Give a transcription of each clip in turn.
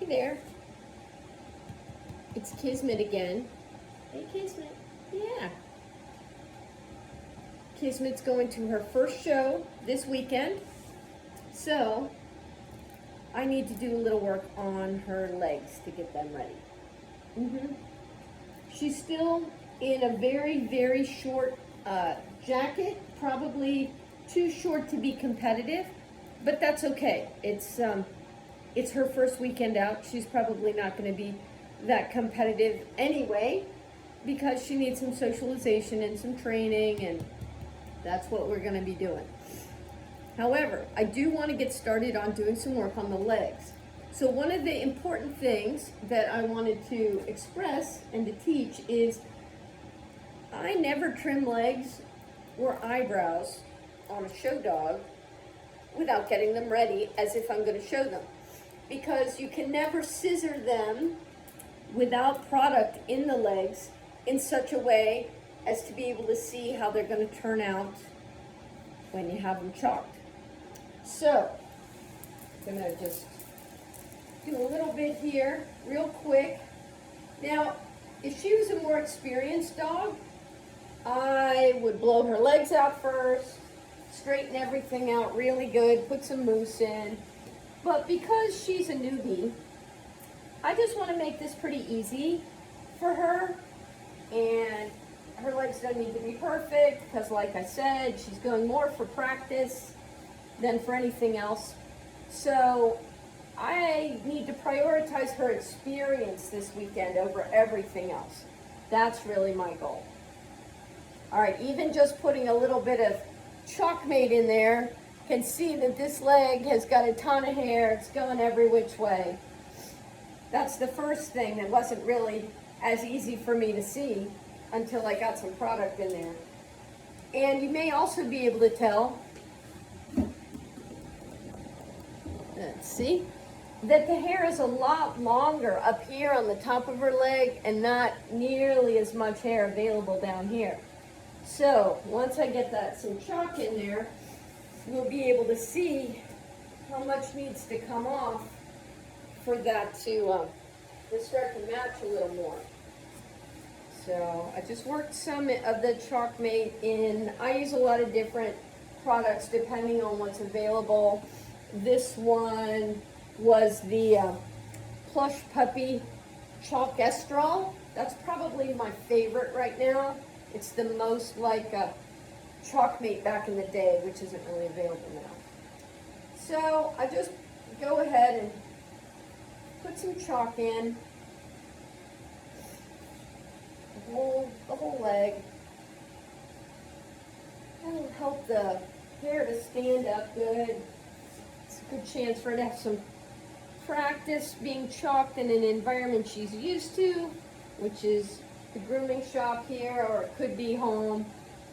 there. It's Kismet again. Hey, Kismet. Yeah. Kismet's going to her first show this weekend. So, I need to do a little work on her legs to get them ready. She's still in a very, very short jacket, probably too short to be competitive, but that's okay. It's her first weekend out. She's probably not going to be that competitive anyway, because she needs some socialization and some training, and that's what we're going to be doing. However, I do want to get started on doing some work on the legs. So one of the important things that I wanted to express and to teach is I never trim legs or eyebrows on a show dog without getting them ready as if I'm going to show them. Because you can never scissor them without product in the legs in such a way as to be able to see how they're going to turn out when you have them chalked. So, I'm going to just do a little bit here, real quick. Now, if she was a more experienced dog, I would blow her legs out first, straighten everything out really good, put some mousse in. But because she's a newbie, I just want to make this pretty easy for her. And her legs don't need to be perfect because, like I said, she's going more for practice than for anything else. So I need to prioritize her experience this weekend over everything else. That's really my goal. All right, even just putting a little bit of Chalkmate in there, can see that this leg has got a ton of hair. It's going every which way. That's the first thing that wasn't really as easy for me to see until I got some product in there. And you may also be able to tell, let's see, that the hair is a lot longer up here on the top of her leg and not nearly as much hair available down here. So once I get some chalk in there, we'll be able to see how much needs to come off for that to start to match a little more. So I just worked some of the Chalkmate in. I use a lot of different products depending on what's available. This one was the Plush Puppy Chalk Estrol. That's probably my favorite right now. It's the most like Chalkmate back in the day, which isn't really available now. So I just go ahead and put some chalk in the whole leg. That'll help the hair to stand up good. It's a good chance for her to have some practice being chalked in an environment she's used to, which is the grooming shop here, or it could be home.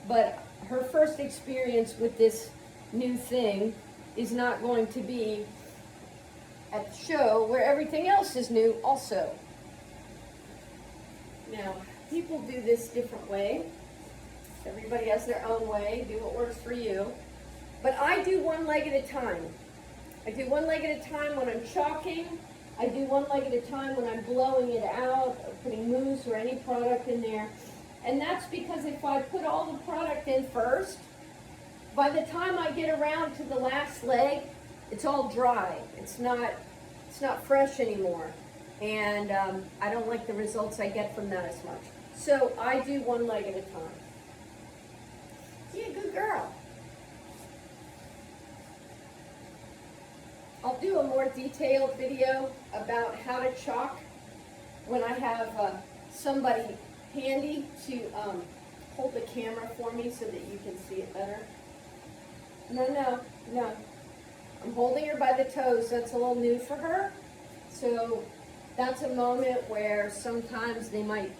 But her first experience with this new thing is not going to be at the show where everything else is new also. Now, people do this different way. Everybody has their own way. Do what works for you. But I do one leg at a time. I do one leg at a time when I'm chalking. I do one leg at a time when I'm blowing it out, or putting mousse or any product in there. And that's because if I put all the product in first, by the time I get around to the last leg, it's all dry. It's not fresh anymore. And I don't like the results I get from that as much. So I do one leg at a time. Yeah, good girl. I'll do a more detailed video about how to chalk when I have somebody handy to hold the camera for me so that you can see it better. No. I'm holding her by the toes. That's a little new for her. So that's a moment where sometimes they might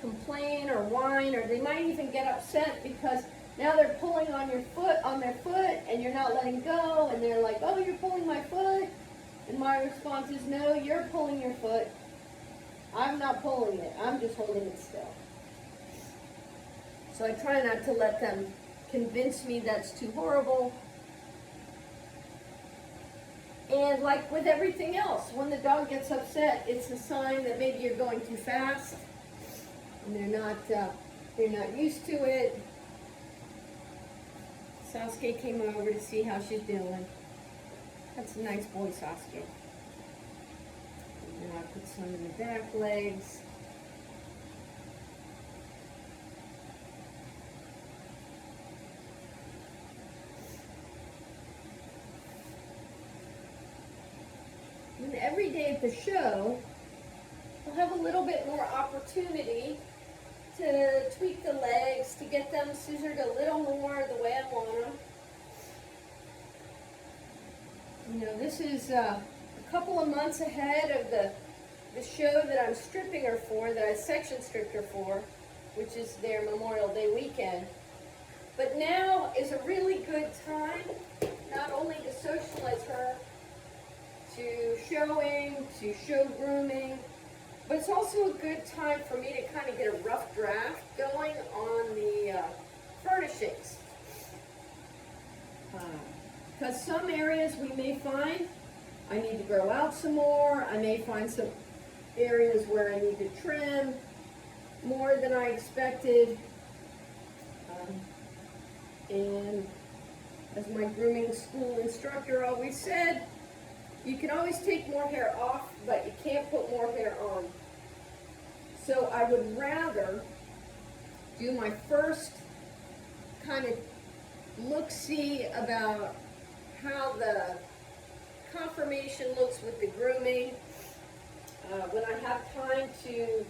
complain or whine, or they might even get upset because now they're pulling on their foot, and you're not letting go, and they're like, oh, you're pulling my foot. And my response is, no, you're pulling your foot. I'm not pulling it. I'm just holding it still. So I try not to let them convince me that's too horrible. And like with everything else, when the dog gets upset, it's a sign that maybe you're going too fast and they're not used to it. Sasuke came over to see how she's doing. That's a nice boy, Sasuke. And then I put some in the back legs. And every day at the show, I'll have a little bit more opportunity to tweak the legs, to get them scissored a little more the way I want them. You know, this is a couple of months ahead of the show that I'm stripping her for, that I section stripped her for, which is their Memorial Day weekend. But now is a really good time, not only to socialize her, to showing, to show grooming, but it's also a good time for me to kind of get a rough draft going on the furnishings. Because some areas we may find I need to grow out some more. I may find some areas where I need to trim more than I expected. And as my grooming school instructor always said, you can always take more hair off, but you can't put more hair on. So I would rather do my first kind of look-see about how the conformation looks with the grooming. When I have time to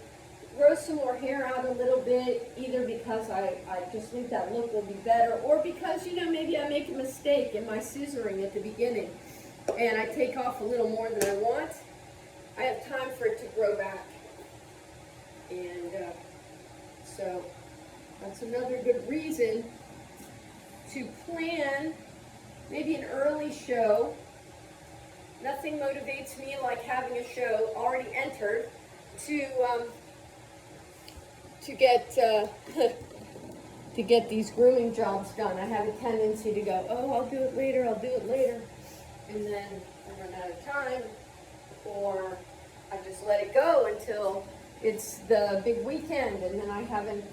grow some more hair out a little bit, either because I just think that look will be better, or because, you know, maybe I make a mistake in my scissoring at the beginning and I take off a little more than I want, I have time for it to grow back. And so that's another good reason to plan maybe an early show. Nothing motivates me like having a show already entered to get these grooming jobs done. I have a tendency to go, oh, I'll do it later, and then I run out of time, or I just let it go until it's the big weekend, and then I haven't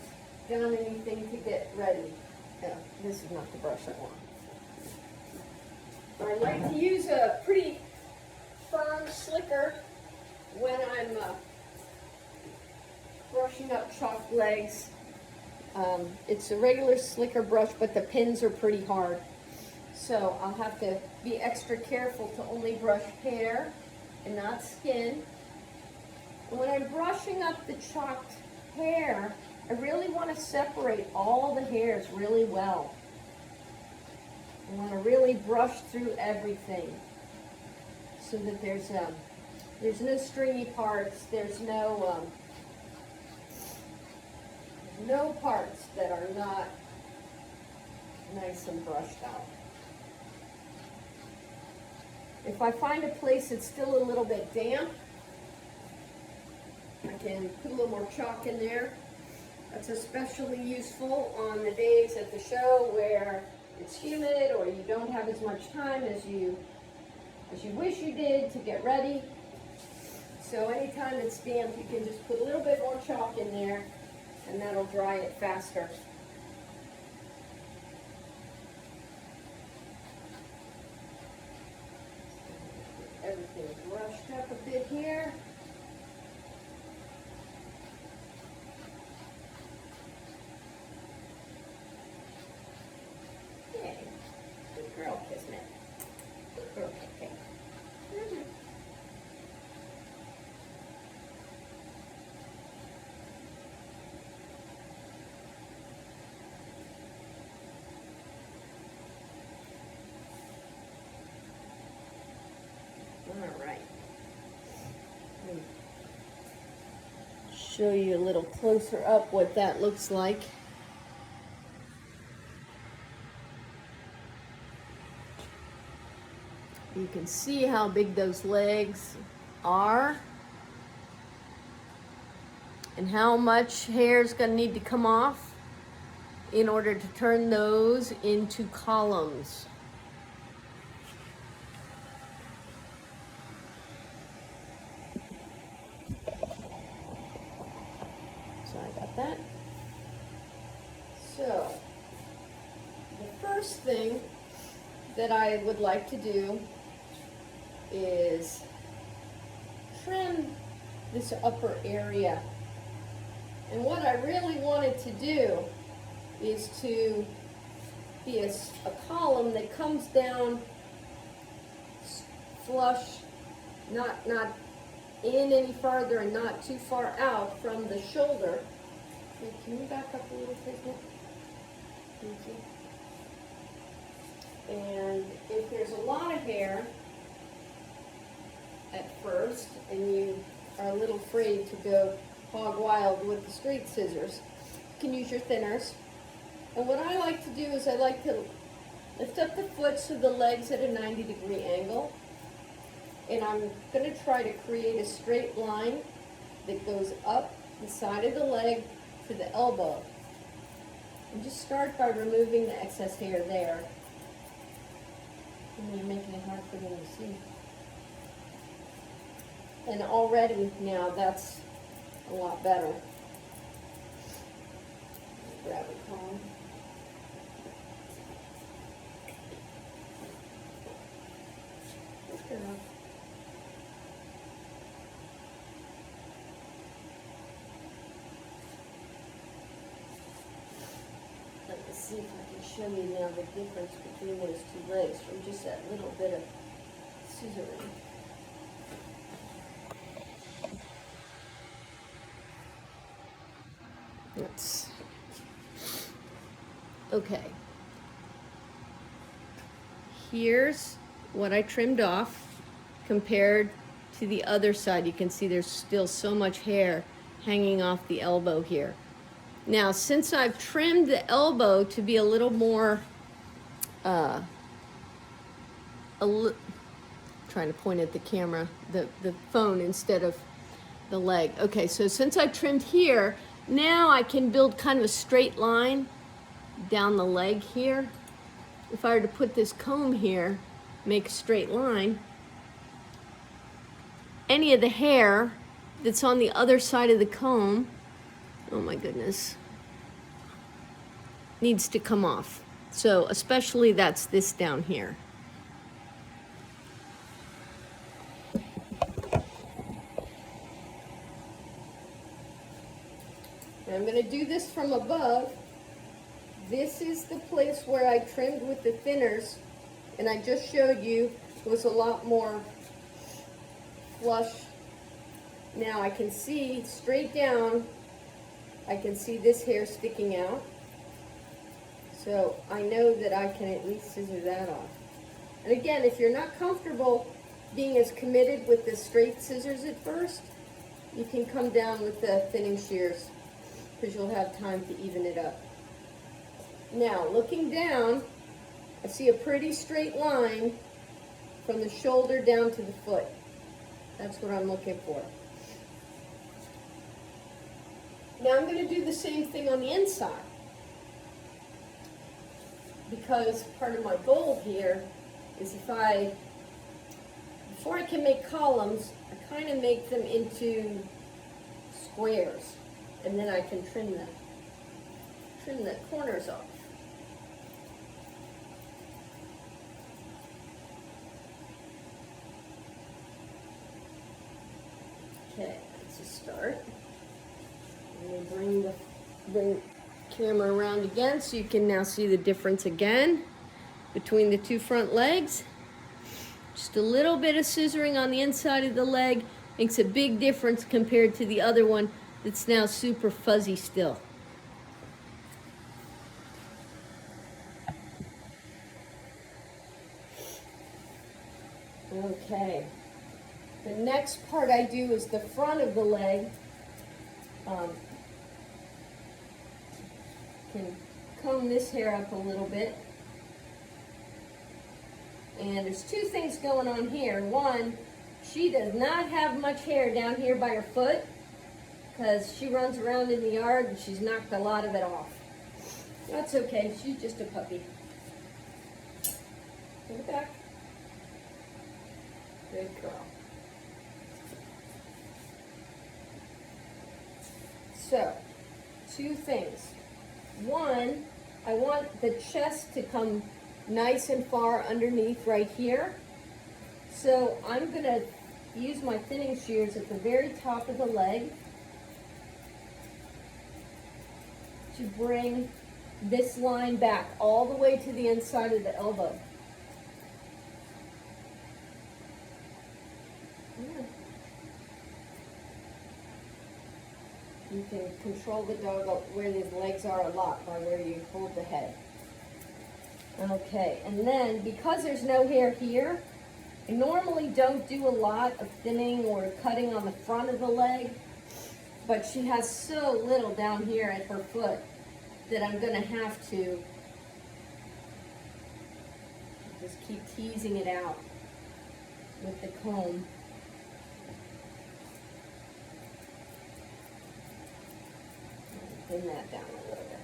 done anything to get ready. No, this is not the brush I want. I like to use a pretty firm slicker when I'm brushing up chalk legs. It's a regular slicker brush, but the pins are pretty hard. So I'll have to be extra careful to only brush hair and not skin. And when I'm brushing up the chalked hair, I really want to separate all the hairs really well. I want to really brush through everything so that there's no stringy parts, there's no parts that are not nice and brushed out. If I find a place that's still a little bit damp, I can put a little more chalk in there. That's especially useful on the days at the show where it's humid or you don't have as much time as you wish you did to get ready. So anytime it's damp, you can just put a little bit more chalk in there and that'll dry it faster. Everything brushed up a bit here. Yay. Good girl, Kismet. Good girl, Cupcake. All right. Let me show you a little closer up what that looks like. You can see how big those legs are and how much hair is going to need to come off in order to turn those into columns. about that. So, the first thing that I would like to do is trim this upper area. And what I really wanted to do is to be a column that comes down flush, not in any farther and not too far out from the shoulder. Okay, can you back up a little, please, Nick? Thank you. And if there's a lot of hair at first and you are a little afraid to go hog wild with the straight scissors, you can use your thinners. And what I like to do is I like to lift up the foot so the leg's at a 90-degree angle. And I'm going to try to create a straight line that goes up the side of the leg to the elbow. And just start by removing the excess hair there. And you're making it hard for them to see. And already now that's a lot better. Grab a comb. Good enough. Let's see if I can show you now the difference between those two legs from just that little bit of scissoring. Let's, okay. Here's what I trimmed off compared to the other side. You can see there's still so much hair hanging off the elbow here. Now, since I've trimmed the elbow to be a little more, trying to point at the camera, the phone instead of the leg. Okay, so since I trimmed here, now I can build kind of a straight line down the leg here. If I were to put this comb here, make a straight line, any of the hair that's on the other side of the comb, oh my goodness, needs to come off. So especially that's this down here. I'm going to do this from above. This is the place where I trimmed with the thinners, and I just showed you it was a lot more flush. Now I can see straight down, I can see this hair sticking out. So I know that I can at least scissor that off. And again, if you're not comfortable being as committed with the straight scissors at first, you can come down with the thinning shears, because you'll have time to even it up. Now, looking down, I see a pretty straight line from the shoulder down to the foot. That's what I'm looking for. Now I'm going to do the same thing on the inside, because part of my goal here is before I can make columns, I kind of make them into squares, and then I can trim the corners off. Okay, that's a start. I'm going to bring the camera around again so you can now see the difference again between the two front legs. Just a little bit of scissoring on the inside of the leg makes a big difference compared to the other one that's now super fuzzy still. Okay. The next part I do is the front of the leg. Can comb this hair up a little bit. And there's two things going on here. One, she does not have much hair down here by her foot, because she runs around in the yard and she's knocked a lot of it off. That's okay, she's just a puppy. Put it back. Good girl. So, two things. One, I want the chest to come nice and far underneath right here. So I'm gonna use my thinning shears at the very top of the leg to bring this line back all the way to the inside of the elbow. Yeah. You can control the dog where his legs are a lot by where you hold the head. Okay, and then because there's no hair here, I normally don't do a lot of thinning or cutting on the front of the leg, but she has so little down here at her foot that I'm gonna have to just keep teasing it out with the comb. Thin that down a little bit.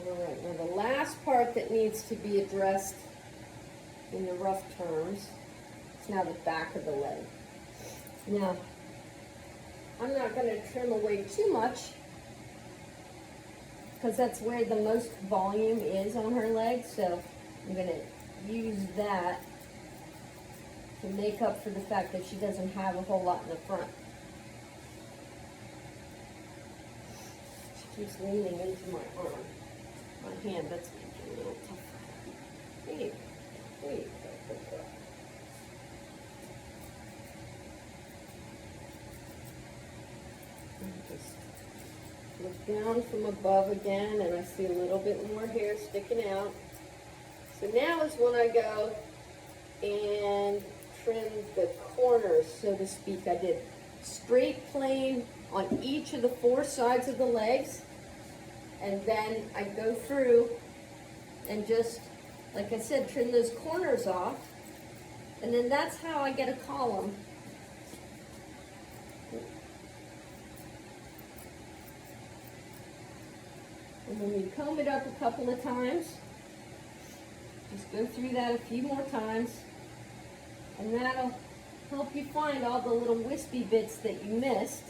All right, now the last part that needs to be addressed in the rough terms is now the back of the leg. Now, I'm not going to trim away too much because that's where the most volume is on her leg, so I'm going to use that to make up for the fact that she doesn't have a whole lot in the front. She keeps leaning into my arm. My hand, that's making it a little tougher. There you go. There you go. Good girl. Just look down from above again, and I see a little bit more hair sticking out. So now is when I go and trim the corners, so to speak. I did straight plane on each of the four sides of the legs, and then I go through and just, like I said, trim those corners off, and then that's how I get a column. And when you comb it up a couple of times, just go through that a few more times, and that'll help you find all the little wispy bits that you missed.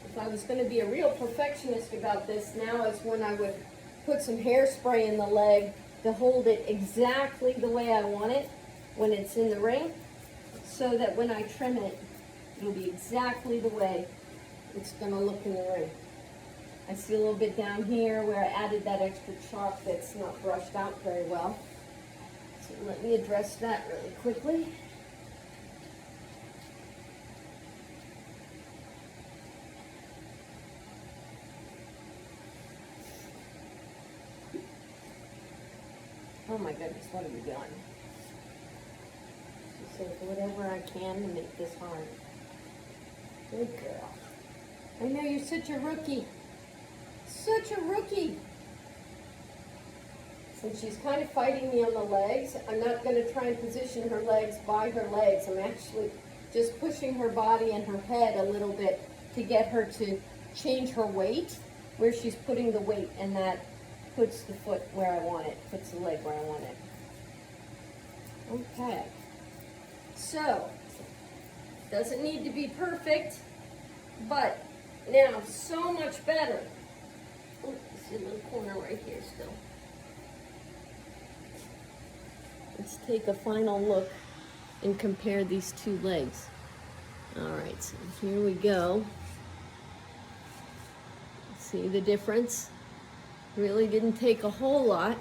If I was going to be a real perfectionist about this, now is when I would put some hairspray in the leg to hold it exactly the way I want it when it's in the ring, so that when I trim it, it'll be exactly the way it's going to look in the ring. I see a little bit down here where I added that extra chalk that's not brushed out very well. So let me address that really quickly. Oh my goodness, what are we doing? She said, whatever I can to make this hard. Good girl. I know you're such a rookie. Such a rookie. Since she's kind of fighting me on the legs, I'm not going to try and position her legs by her legs. I'm actually just pushing her body and her head a little bit to get her to change her weight where she's putting the weight, and that puts the foot where I want it, puts the leg where I want it. Okay. So, doesn't need to be perfect, but now so much better. Oh, there's a little corner right here still. Let's take a final look and compare these two legs. All right, so here we go. See the difference? Really didn't take a whole lot.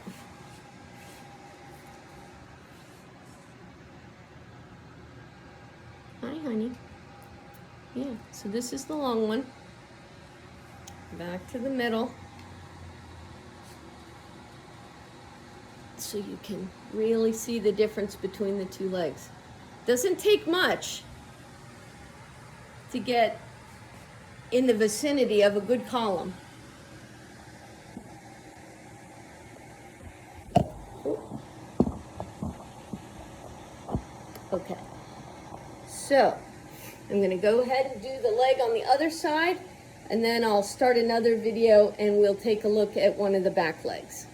Hi, honey. Yeah, so this is the long one. Back to the middle. So you can really see the difference between the two legs. Doesn't take much to get in the vicinity of a good column. Okay, so I'm going to go ahead and do the leg on the other side, and then I'll start another video and we'll take a look at one of the back legs.